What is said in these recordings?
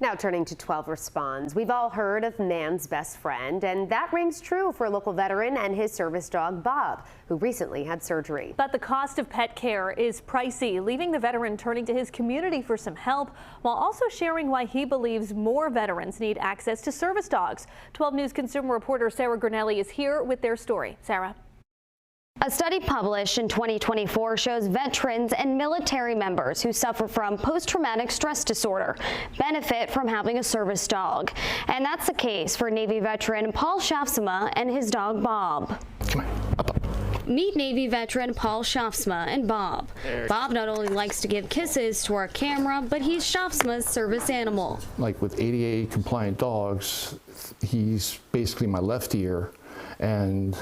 Now turning to 12 Responds. We've all heard of man's best friend, and that rings true for a local veteran and his service dog, Bob, who recently had surgery. But the cost of pet care is pricey, leaving the veteran turning to his community for some help, while also sharing why he believes more veterans need access to service dogs. 12 News consumer reporter Sarah Granelli is here with their story. Sarah. A study published in 2024 shows veterans and military members who suffer from post-traumatic stress disorder benefit from having a service dog. And that's the case for Navy veteran Paul Shafsma and his dog Bob. Come on, up. Meet Navy veteran Paul Shafsma and Bob. Bob not only likes to give kisses to our camera, but he's Shafsma's service animal. Like with ADA compliant dogs, he's basically my left ear. And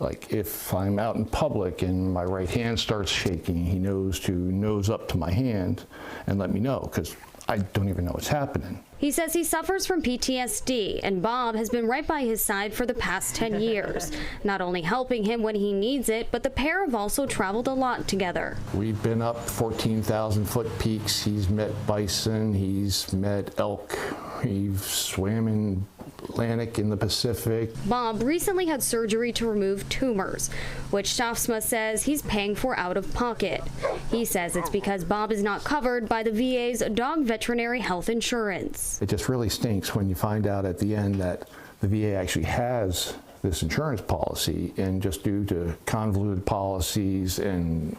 like if I'm out in public and my right hand starts shaking, he knows to nose up to my hand and let me know, because I don't even know what's happening. He says he suffers from PTSD, and Bob has been right by his side for the past 10 years, not only helping him when he needs it, but the pair have also traveled a lot together. We've been up 14,000-foot peaks. He's met bison, he's met elk, he's swam in Atlantic in the Pacific. Bob recently had surgery to remove tumors, which Shafsma says he's paying for out of pocket. He says it's because Bob is not covered by the VA's dog veterinary health insurance. It just really stinks when you find out at the end that the VA actually has this insurance policy, and just due to convoluted policies and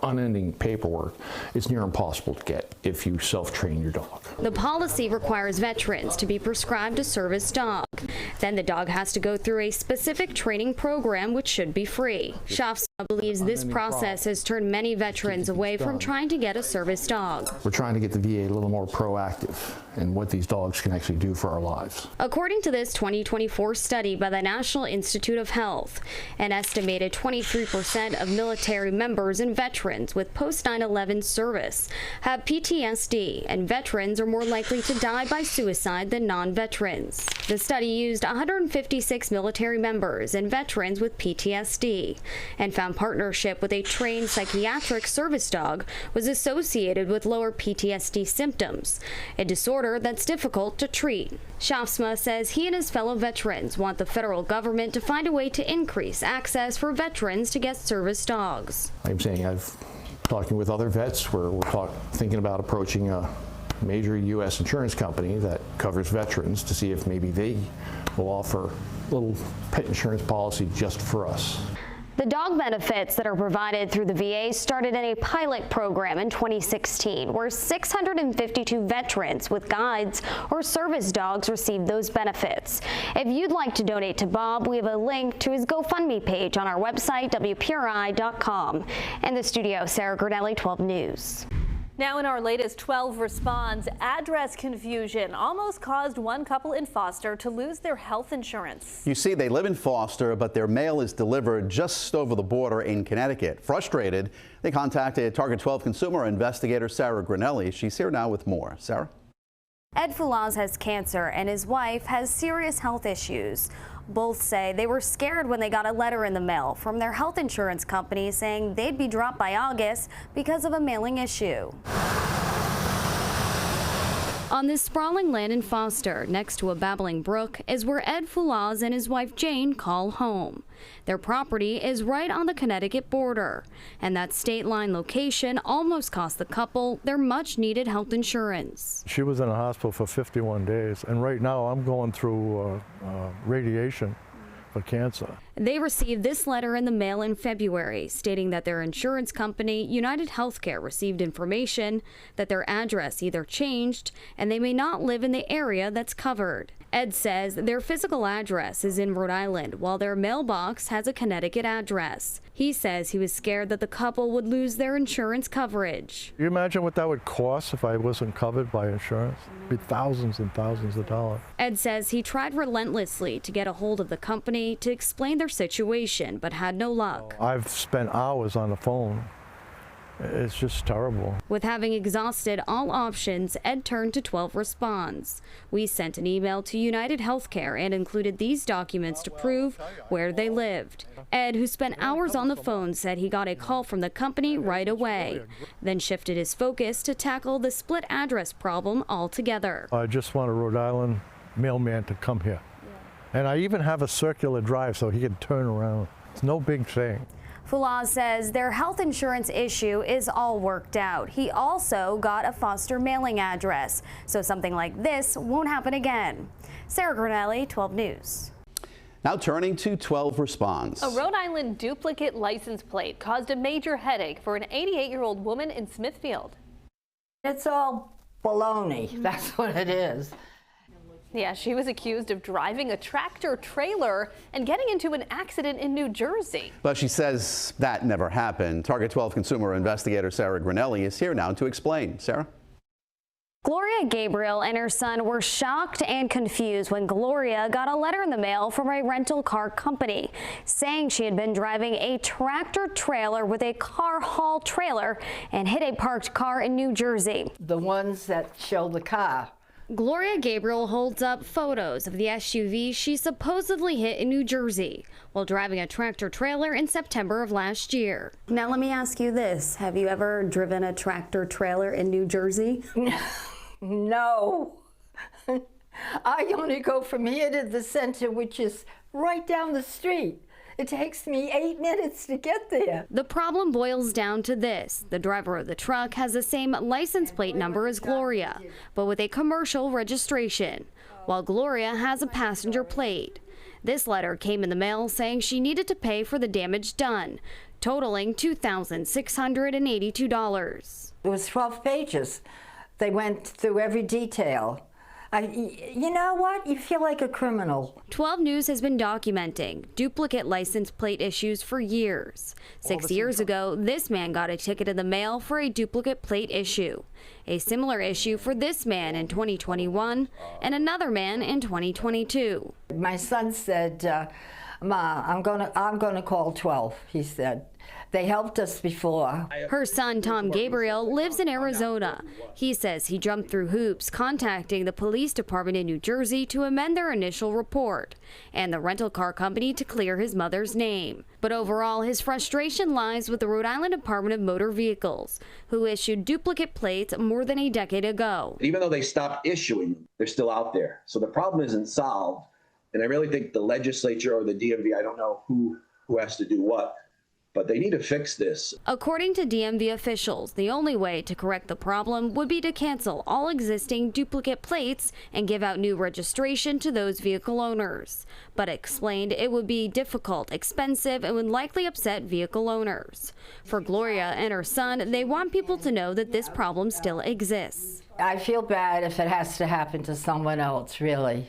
unending paperwork, it's near impossible to get if you self-train your dog. The policy requires veterans to be prescribed a service dog. Then the dog has to go through a specific training program, which should be free. Shafsma believes this process has turned many veterans away from trying to get a service dog. We're trying to get the VA a little more proactive in what these dogs can actually do for our lives. According to this 2024 study by the National Institute of Health, an estimated 23% of military members and veterans with post 9/11 service have PTSD, and veterans are more likely to die by suicide than non-veterans. The study used 156 military members and veterans with PTSD and found partnership with a trained psychiatric service dog was associated with lower PTSD symptoms, a disorder that's difficult to treat. Shafsma says he and his fellow veterans want the federal government to find a way to increase access for veterans to get service dogs. I'm saying I've talking with other vets where we're thinking about approaching a major U.S. insurance company that covers veterans to see if maybe they will offer a little pet insurance policy just for us. The dog benefits that are provided through the VA started in a pilot program in 2016, where 652 veterans with guides or service dogs received those benefits. If you'd like to donate to Bob, we have a link to his GoFundMe page on our website, WPRI.com. In the studio, Sarah Granelli, 12 News. Now in our latest 12 Responds, address confusion almost caused one couple in Foster to lose their health insurance. You see, they live in Foster, but their mail is delivered just over the border in Connecticut. Frustrated, they contacted Target 12 consumer investigator Sarah Granelli. She's here now with more. Sarah? Ed Fulaz has cancer and his wife has serious health issues. Both say they were scared when they got a letter in the mail from their health insurance company saying they'd be dropped by August because of a mailing issue. On this sprawling land in Foster, next to a babbling brook, is where Ed Fulaz and his wife Jane call home. Their property is right on the Connecticut border, and that state line location almost cost the couple their much-needed health insurance. She was in a hospital for 51 days, and right now I'm going through radiation for cancer. They received this letter in the mail in February, stating that their insurance company, United Healthcare, received information that their address either changed and they may not live in the area that's covered. Ed says their physical address is in Rhode Island, while their mailbox has a Connecticut address. He says he was scared that the couple would lose their insurance coverage. You imagine what that would cost if I wasn't covered by insurance? It'd be thousands and thousands of dollars. Ed says he tried relentlessly to get a hold of the company to explain their situation, but had no luck. I've spent hours on the phone It's just terrible. With having exhausted all options, Ed turned to 12 Responds. We sent an email to United Healthcare and included these documents to prove where they lived. Ed, who spent hours on the phone, said he got a call from the company right away, then shifted his focus to tackle the split address problem altogether. I just want a Rhode Island mailman to come here. And I even have a circular drive so he can turn around. It's no big thing. Fulaz says their health insurance issue is all worked out. He also got a foster mailing address, so something like this won't happen again. Sarah Granelli, 12 News. Now turning to 12 Responds. A Rhode Island duplicate license plate caused a major headache for an 88-year-old woman in Smithfield. It's all baloney. That's what it is. Yeah, she was accused of driving a tractor trailer and getting into an accident in New Jersey. But she says that never happened. Target 12 consumer investigator Sarah Granelli is here now to explain. Sarah? Gloria Gabriel and her son were shocked and confused when Gloria got a letter in the mail from a rental car company saying she had been driving a tractor trailer with a car haul trailer and hit a parked car in New Jersey. The ones that show the car. Gloria Gabriel holds up photos of the SUV she supposedly hit in New Jersey while driving a tractor trailer in September of last year. Now let me ask you this. Have you ever driven a tractor trailer in New Jersey? No. I only go from here to the center, which is right down the street. It takes me 8 minutes to get there. The problem boils down to this. The driver of the truck has the same license plate number as Gloria, but with a commercial registration, while Gloria has a passenger plate. This letter came in the mail saying she needed to pay for the damage done, totaling $2,682. It was 12 pages. They went through every detail. You know what? You feel like a criminal. 12 News has been documenting duplicate license plate issues for years. 6 years ago, this man got a ticket in the mail for a duplicate plate issue. A similar issue for this man in 2021 and another man in 2022. My son said, Ma, I'm gonna call 12, he said. They helped us before. Her son, Tom Gabriel, lives in Arizona. He says he jumped through hoops contacting the police department in New Jersey to amend their initial report and the rental car company to clear his mother's name. But overall, his frustration lies with the Rhode Island Department of Motor Vehicles, who issued duplicate plates more than a decade ago. Even though they stopped issuing them, they're still out there. So the problem isn't solved. And I really think the legislature or the DMV, I don't know who has to do what, but they need to fix this. According to DMV officials, the only way to correct the problem would be to cancel all existing duplicate plates and give out new registration to those vehicle owners, but explained it would be difficult, expensive, and would likely upset vehicle owners. For Gloria and her son, they want people to know that this problem still exists. I feel bad if it has to happen to someone else, really.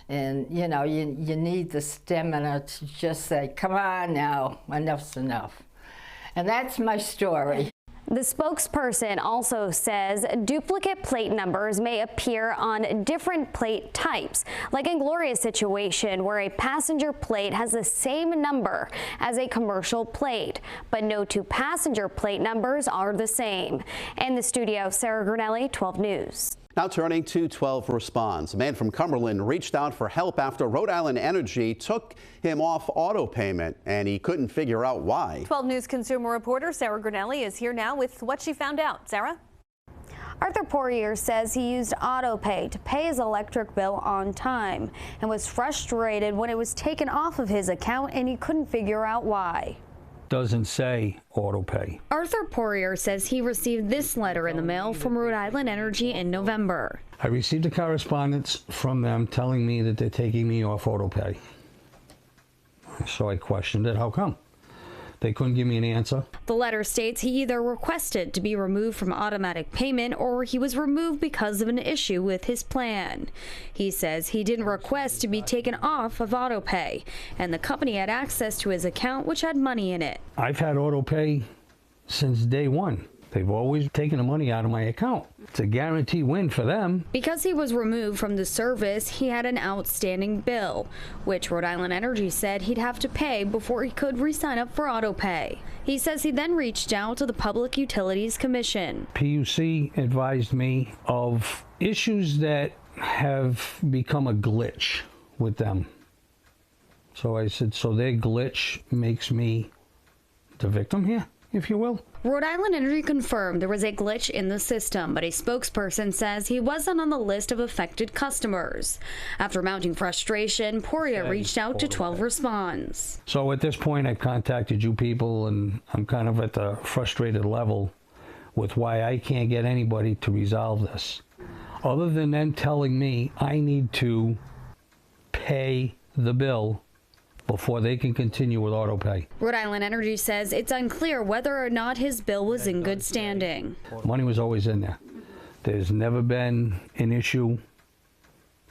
And, you know, you need the stamina to just say, come on now, enough's enough. And that's my story. The spokesperson also says duplicate plate numbers may appear on different plate types, like in Gloria's situation where a passenger plate has the same number as a commercial plate, but no two passenger plate numbers are the same. In the studio, Sarah Granelli, 12 News. Now turning to 12 Responds. A man from Cumberland reached out for help after Rhode Island Energy took him off auto payment, and he couldn't figure out why. 12 News consumer reporter Sarah Granelli is here now with what she found out. Sarah? Arthur Poirier says he used auto pay to pay his electric bill on time and was frustrated when it was taken off of his account and he couldn't figure out why. Doesn't say auto pay. Arthur Poirier says he received this letter in the mail from Rhode Island Energy in November. I received a correspondence from them telling me that they're taking me off auto pay. So I questioned it. How come? They couldn't give me an answer. The letter states he either requested to be removed from automatic payment or he was removed because of an issue with his plan. He says he didn't request to be taken off of auto pay, and the company had access to his account, which had money in it. I've had auto pay since day one. They've always taken the money out of my account. It's a guaranteed win for them. Because he was removed from the service, he had an outstanding bill, which Rhode Island Energy said he'd have to pay before he could re-sign up for auto pay. He says he then reached out to the Public Utilities Commission. PUC advised me of issues that have become a glitch with them. So I said, so their glitch makes me the victim here, if you will? Rhode Island Energy confirmed there was a glitch in the system, but a spokesperson says he wasn't on the list of affected customers. After mounting frustration, Poirier reached out to 12 Responds. So at this point, I've contacted you people, and I'm kind of at the frustrated level with why I can't get anybody to resolve this. Other than them telling me I need to pay the bill before they can continue with auto pay. Rhode Island Energy says it's unclear whether or not his bill was in good standing. Money was always in there. There's never been an issue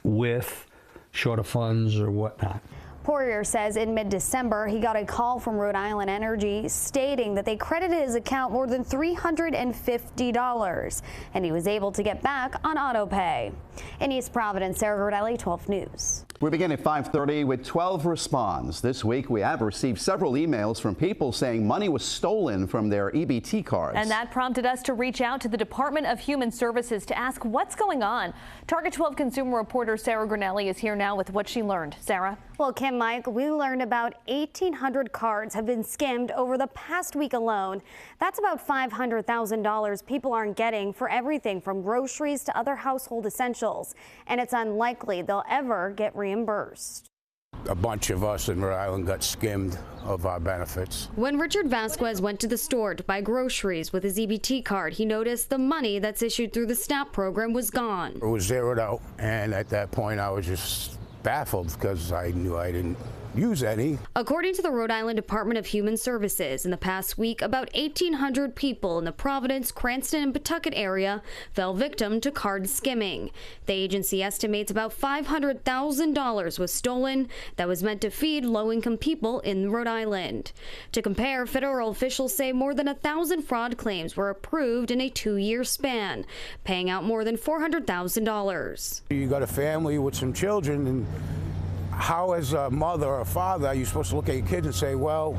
with short of funds or whatnot. Poirier says in mid-December, he got a call from Rhode Island Energy stating that they credited his account more than $350, and he was able to get back on auto pay. In East Providence, Sarah Gordelli, 12 News. We begin at 5:30 with 12 Responds. This week, we have received several emails from people saying money was stolen from their EBT cards. And that prompted us to reach out to the Department of Human Services to ask what's going on. Target 12 consumer reporter Sarah Gordelli is here now with what she learned. Sarah? Well, Kim, Mike, we learned about 1,800 cards have been skimmed over the past week alone. That's about $500,000 people aren't getting for everything from groceries to other household essentials. And it's unlikely they'll ever get reimbursed. A bunch of us in Rhode Island got skimmed of our benefits. When Richard Vasquez went to the store to buy groceries with his EBT card, he noticed the money that's issued through the SNAP program was gone. It was zeroed out, and at that point I was just baffled because I knew I didn't use any. According to the Rhode Island Department of Human Services, in the past week, about 1,800 people in the Providence, Cranston, and Pawtucket area fell victim to card skimming. The agency estimates about $500,000 was stolen that was meant to feed low-income people in Rhode Island. To compare, federal officials say more than 1,000 fraud claims were approved in a 2-year span, paying out more than $400,000. You got a family with some children, and how, as a mother or a father, are you supposed to look at your kids and say, well,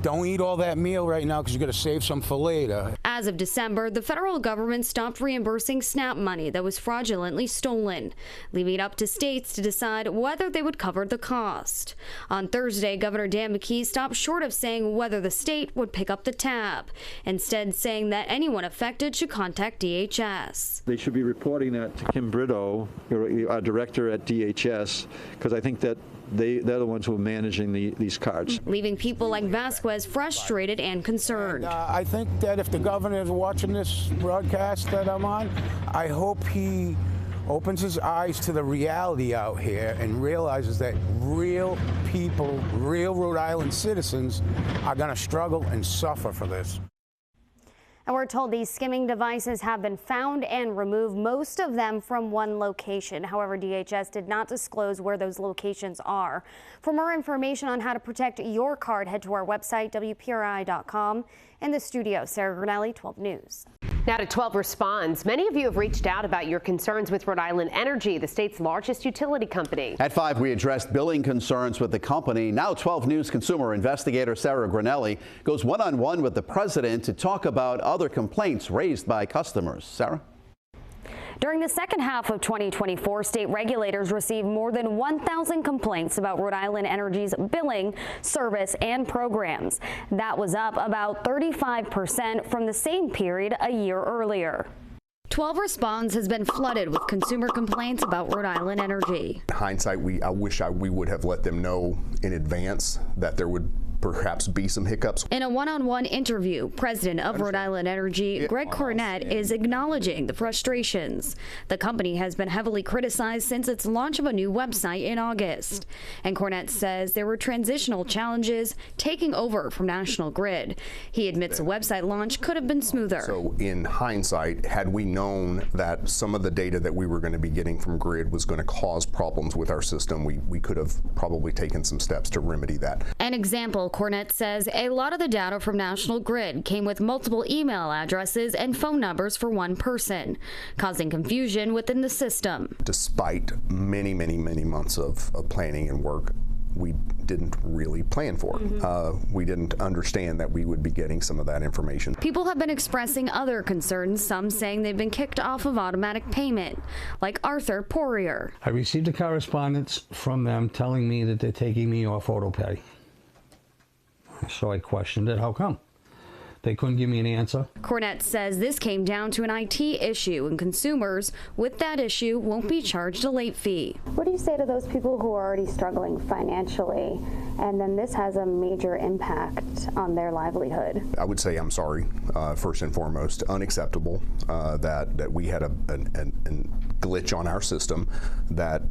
don't eat all that meal right now because you're going to save some for later? As of December, the federal government stopped reimbursing SNAP money that was fraudulently stolen, leaving it up to states to decide whether they would cover the cost. On Thursday, Governor Dan McKee stopped short of saying whether the state would pick up the tab, instead saying that anyone affected should contact DHS. They should be reporting that to Kim Brito, our director at DHS, because I think that they're the ones who are managing these cards. Leaving people like Vasquez frustrated and concerned. I think that if the governor is watching this broadcast that I'm on, I hope he opens his eyes to the reality out here and realizes that real people, real Rhode Island citizens are going to struggle and suffer for this. And we're told these skimming devices have been found and removed, most of them from one location. However, DHS did not disclose where those locations are. For more information on how to protect your card, head to our website, WPRI.com. In the studio, Sarah Gordelli, 12 News. Now to 12 Responds. Many of you have reached out about your concerns with Rhode Island Energy, the state's largest utility company. At 5, we addressed billing concerns with the company. Now 12 News consumer investigator Sarah Gordelli goes one-on-one with the president to talk about other complaints raised by customers. Sarah? During the second half of 2024, state regulators received more than 1,000 complaints about Rhode Island Energy's billing, service, and programs. That was up about 35% from the same period a year earlier. 12 Responds has been flooded with consumer complaints about Rhode Island Energy. In hindsight, I wish we would have let them know in advance that there would perhaps be some hiccups. In a one-on-one interview, President of Rhode Island Energy, Greg Cornett, is acknowledging the frustrations. The company has been heavily criticized since its launch of a new website in August. And Cornett says there were transitional challenges taking over from National Grid. He admits the website launch could have been smoother. So in hindsight, had we known that some of the data that we were going to be getting from Grid was going to cause problems with our system, we could have probably taken some steps to remedy that. An example Cornett says a lot of the data from National Grid came with multiple email addresses and phone numbers for one person, causing confusion within the system. Despite many months of planning and work, we didn't really plan for. We didn't understand that we would be getting some of that information. People have been expressing other concerns, some saying they've been kicked off of automatic payment, like Arthur Poirier. I received a correspondence from them telling me that they're taking me off auto pay. So I questioned it. How come? They couldn't give me an answer. Cornett says this came down to an IT issue, and consumers with that issue won't be charged a late fee. What do you say to those people who are already struggling financially, and then this has a major impact on their livelihood? I would say I'm sorry, first and foremost. Unacceptable that we had a glitch on our system that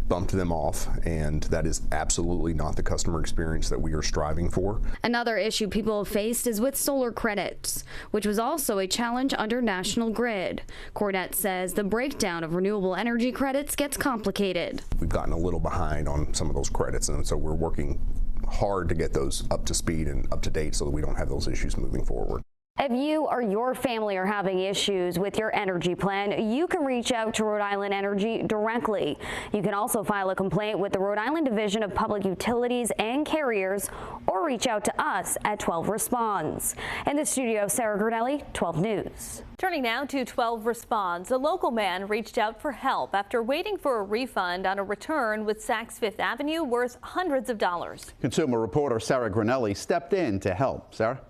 bumped them off, and that is absolutely not the customer experience that we are striving for. Another issue people have faced is with solar credits, which was also a challenge under National Grid. Cornett says the breakdown of renewable energy credits gets complicated. We've gotten a little behind on some of those credits, and so we're working hard to get those up to speed and up to date so that we don't have those issues moving forward. If you or your family are having issues with your energy plan, you can reach out to Rhode Island Energy directly. You can also file a complaint with the Rhode Island Division of Public Utilities and Carriers, or reach out to us at 12 Responds. In the studio, Sarah Grinelli, 12 News. Turning now to 12 Responds. A local man reached out for help after waiting for a refund on a return with Saks Fifth Avenue worth hundreds of dollars. Consumer reporter Sarah Grinelli stepped in to help. Sarah?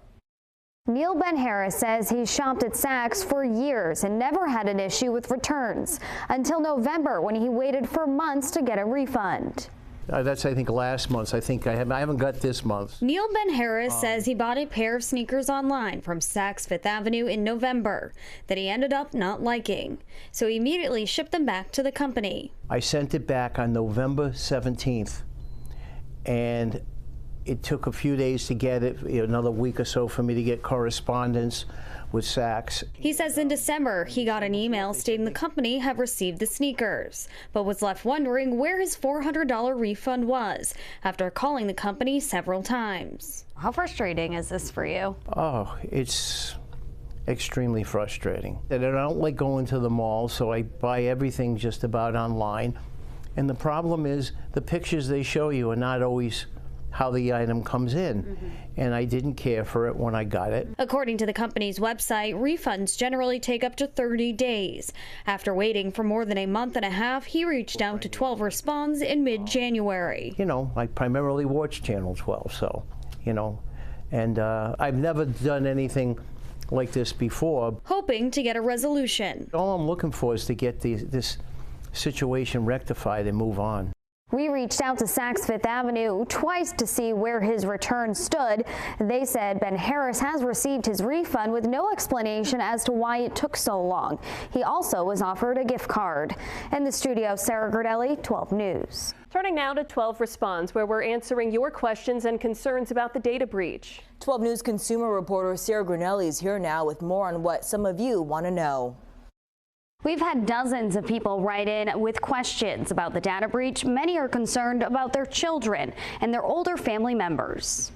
Neil Ben Harris says he shopped at Saks for years and never had an issue with returns until November, when he waited for months to get a refund. That's, I think, last month. I haven't got this month. Neil Ben Harris says he bought a pair of sneakers online from Saks Fifth Avenue in November that he ended up not liking, so he immediately shipped them back to the company. I sent it back on November 17th, and it took a few days to get it, another week or so for me to get correspondence with Saks. He says in December he got an email stating the company had received the sneakers, but was left wondering where his $400 refund was after calling the company several times. How frustrating is this for you? Oh, it's extremely frustrating. And I don't like going to the mall, so I buy everything just about online. And the problem is the pictures they show you are not always how the item comes in, and I didn't care for it when I got it. According to the company's website, refunds generally take up to 30 days. After waiting for more than a month and a half, he reached out to 12 Responds in mid-January. I primarily watch Channel 12, so, and I've never done anything like this before. Hoping to get a resolution. All I'm looking for is to get this situation rectified and move on. We reached out to Saks Fifth Avenue twice to see where his return stood. They said Ben Harris has received his refund with no explanation as to why it took so long. He also was offered a gift card. In the studio, Sarah Grinelli, 12 News. Turning now to 12 Responds, where we're answering your questions and concerns about the data breach. 12 News consumer reporter Sarah Grinelli is here now with more on what some of you want to know. We've had dozens of people write in with questions about the data breach. Many are concerned about their children and their older family members.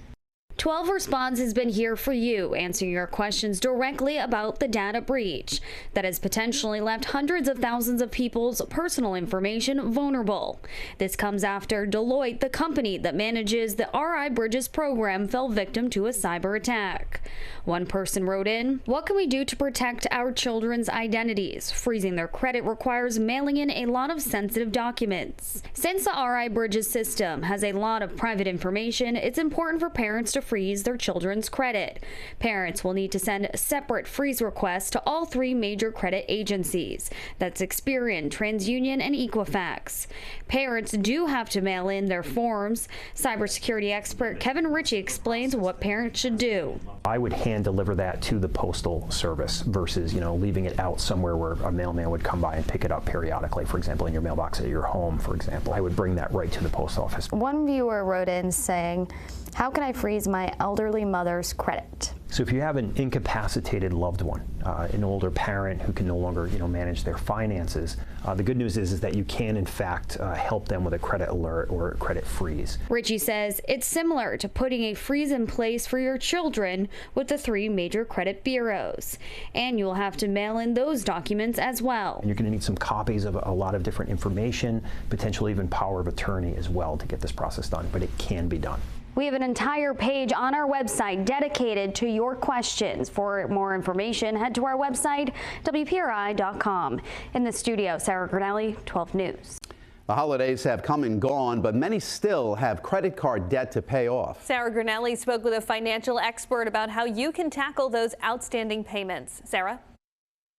12 Responds has been here for you, answering your questions directly about the data breach that has potentially left hundreds of thousands of people's personal information vulnerable. This comes after Deloitte, the company that manages the RI Bridges program, fell victim to a cyber attack. One person wrote in, "What can we do to protect our children's identities? Freezing their credit requires mailing in a lot of sensitive documents. Since the RI Bridges system has a lot of private information, it's important for parents to freeze their children's credit. Parents will need to send separate freeze requests to all three major credit agencies. That's Experian, TransUnion, and Equifax. Parents do have to mail in their forms. Cybersecurity expert Kevin Ritchie explains what parents should do. I would hand deliver that to the postal service versus, leaving it out somewhere where a mailman would come by and pick it up periodically, for example, in your mailbox at your home, for example. I would bring that right to the post office. One viewer wrote in saying, "How can I freeze my elderly mother's credit?" So if you have an incapacitated loved one, an older parent who can no longer, manage their finances, The good news is that you can, in fact, help them with a credit alert or a credit freeze. Richie says it's similar to putting a freeze in place for your children with the 3 major credit bureaus. And you'll have to mail in those documents as well. And you're going to need some copies of a lot of different information, potentially even power of attorney as well to get this process done, but it can be done. We have an entire page on our website dedicated to your questions. For more information, head to our website, WPRI.com. In the studio, Sarah Granelli, 12 News. The holidays have come and gone, but many still have credit card debt to pay off. Sarah Granelli spoke with a financial expert about how you can tackle those outstanding payments. Sarah?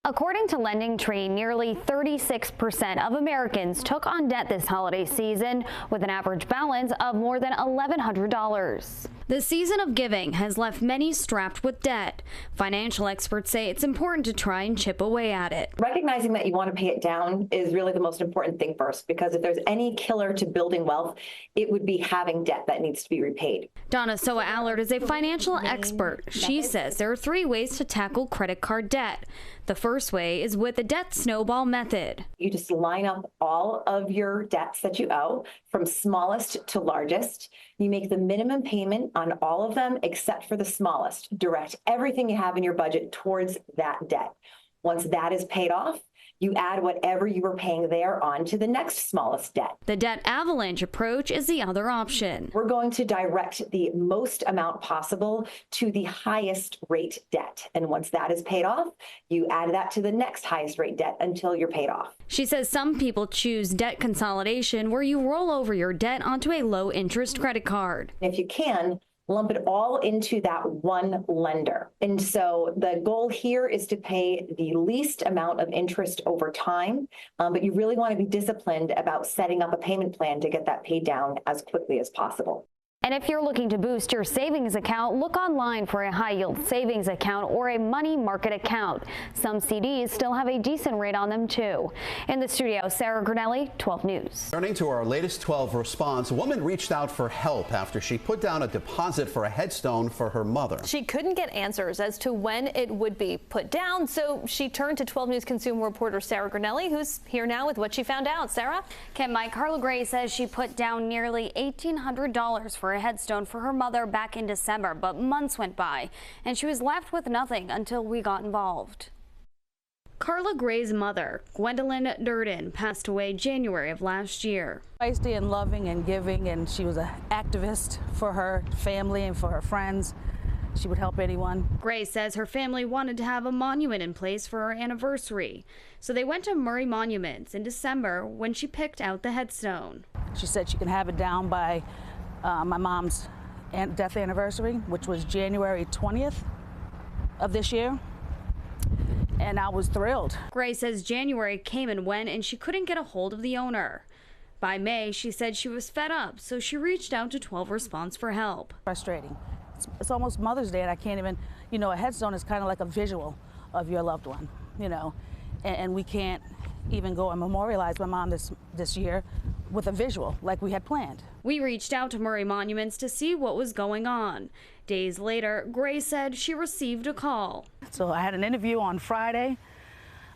According to Lending Tree, nearly 36% of Americans took on debt this holiday season, with an average balance of more than $1,100. The season of giving has left many strapped with debt. Financial experts say it's important to try and chip away at it. Recognizing that you want to pay it down is really the most important thing first, because if there's any killer to building wealth, it would be having debt that needs to be repaid. Donna Soa-Allard is a financial expert. She says there are 3 ways to tackle credit card debt. The first way is with the debt snowball method. You just line up all of your debts that you owe from smallest to largest. You make the minimum payment on all of them except for the smallest. Direct everything you have in your budget towards that debt. Once that is paid off, you add whatever you were paying there on to the next smallest debt. The debt avalanche approach is the other option. We're going to direct the most amount possible to the highest rate debt. And once that is paid off, you add that to the next highest rate debt until you're paid off. She says some people choose debt consolidation, where you roll over your debt onto a low interest credit card. If you can, lump it all into that one lender. And so the goal here is to pay the least amount of interest over time, but you really want to be disciplined about setting up a payment plan to get that paid down as quickly as possible. And if you're looking to boost your savings account, look online for a high-yield savings account or a money market account. Some CDs still have a decent rate on them, too. In the studio, Sarah Granelli, 12 News. Turning to our latest 12 response, a woman reached out for help after she put down a deposit for a headstone for her mother. She couldn't get answers as to when it would be put down, so she turned to 12 News consumer reporter Sarah Granelli, who's here now with what she found out. Sarah? Kim, Carla Gray says she put down nearly $1,800 for a headstone for her mother back in December, but months went by and she was left with nothing until we got involved. Carla Gray's mother, Gwendolyn Durden, passed away January of last year. Feisty and loving and giving, and she was an activist for her family and for her friends. She would help anyone. Gray says her family wanted to have a monument in place for her anniversary, so they went to Murray Monuments in December when she picked out the headstone. She said she can have it down by my mom's death anniversary, which was January 20th of this year, and I was thrilled. Gray says January came and went and she couldn't get a hold of the owner. By May, she said she was fed up, so she reached out to 12 Response for help. Frustrating. It's almost Mother's Day and I can't even, a headstone is kind of like a visual of your loved one, and we can't even go and memorialize my mom this year with a visual like we had planned. We reached out to Murray Monuments to see what was going on. Days later, Gray said she received a call. So I had an interview on Friday.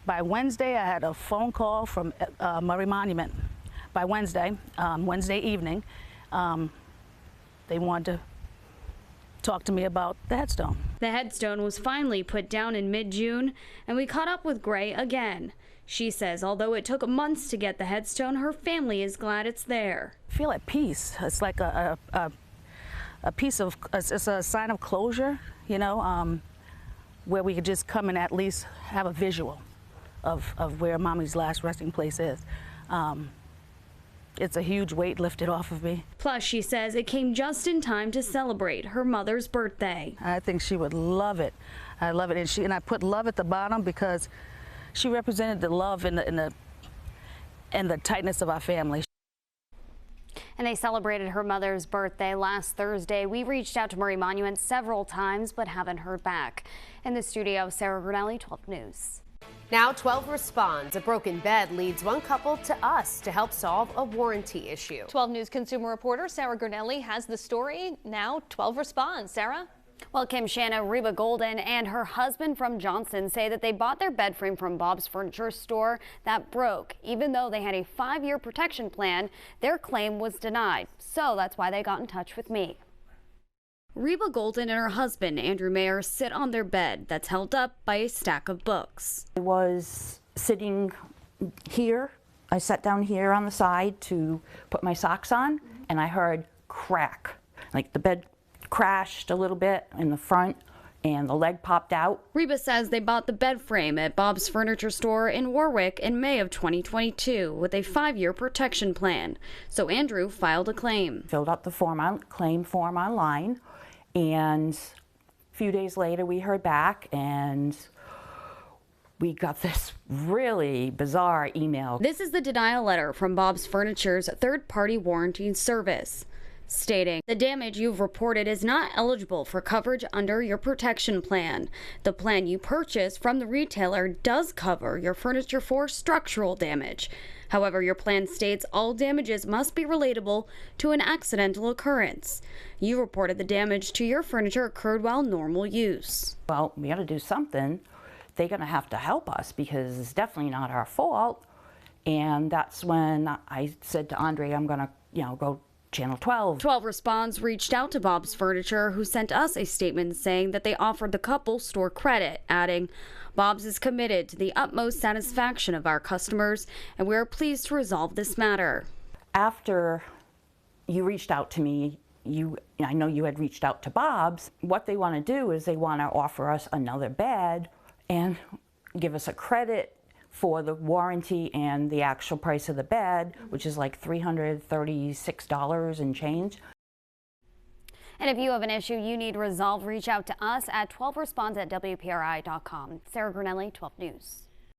By Wednesday, I had a phone call from Murray Monument. By Wednesday evening, they wanted to talk to me about the headstone. The headstone was finally put down in mid-June, and we caught up with Gray again. She says although it took months to get the headstone, her family is glad it's there. I feel at peace. It's like a piece of, it's a sign of closure, where we could just come and at least have a visual of where Mommy's last resting place is. It's a huge weight lifted off of me. Plus, she says it came just in time to celebrate her mother's birthday. I think she would love it. I love it, and I put love at the bottom because she represented the love and the tightness of our family. And they celebrated her mother's birthday last Thursday. We reached out to Murray Monument several times but haven't heard back. In the studio, Sarah Granelli, 12 News. Now 12 Responds. A broken bed leads one couple to us to help solve a warranty issue. 12 News consumer reporter Sarah Granelli has the story. Now 12 Responds. Sarah? Well, Kim Shanna, Reba Golden, and her husband from Johnson say that they bought their bed frame from Bob's Furniture Store that broke. Even though they had a 5-year protection plan, their claim was denied. So that's why they got in touch with me. Reba Golden and her husband, Andrew Mayer, sit on their bed that's held up by a stack of books. I was sitting here. I sat down here on the side to put my socks on, and I heard crack, like the bed crashed a little bit in the front and the leg popped out. Reba says they bought the bed frame at Bob's Furniture Store in Warwick in May of 2022 with a 5-year protection plan. So Andrew filed a claim. Filled out the claim form online, and a few days later we heard back and we got this really bizarre email. This is the denial letter from Bob's Furniture's third-party warranty service, stating the damage you've reported is not eligible for coverage under your protection plan. The plan you purchased from the retailer does cover your furniture for structural damage. However, your plan states all damages must be relatable to an accidental occurrence. You reported the damage to your furniture occurred while normal use. Well, we got to do something. They're going to have to help us because it's definitely not our fault. And that's when I said to Andre, I'm going to, go Channel 12. 12 Response reached out to Bob's Furniture, who sent us a statement saying that they offered the couple store credit, adding, Bob's is committed to the utmost satisfaction of our customers, and we are pleased to resolve this matter. After you reached out to me, I know you had reached out to Bob's. What they want to do is they want to offer us another bed and give us a credit for the warranty and the actual price of the bed, which is like $336 and change. And if you have an issue you need resolved, reach out to us at 12response@WPRI.com. Sarah Grinelli, 12 News.